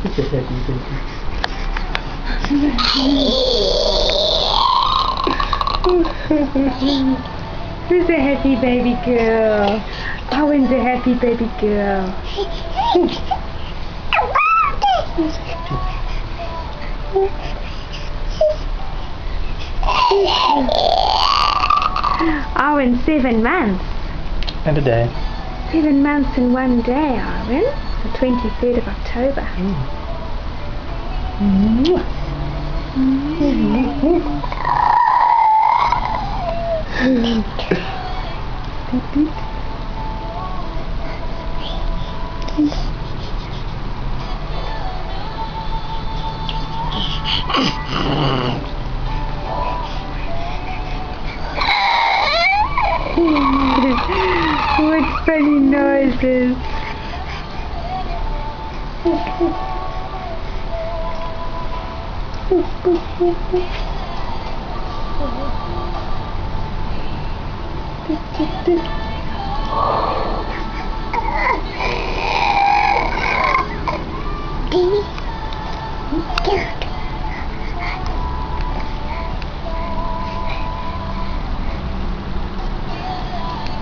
It's a happy baby. Who's a happy baby girl? Owen's a happy baby girl. Owen, 7 months. And a day. 7 months and 1 day, Owen. The 23rd of October. What funny noises.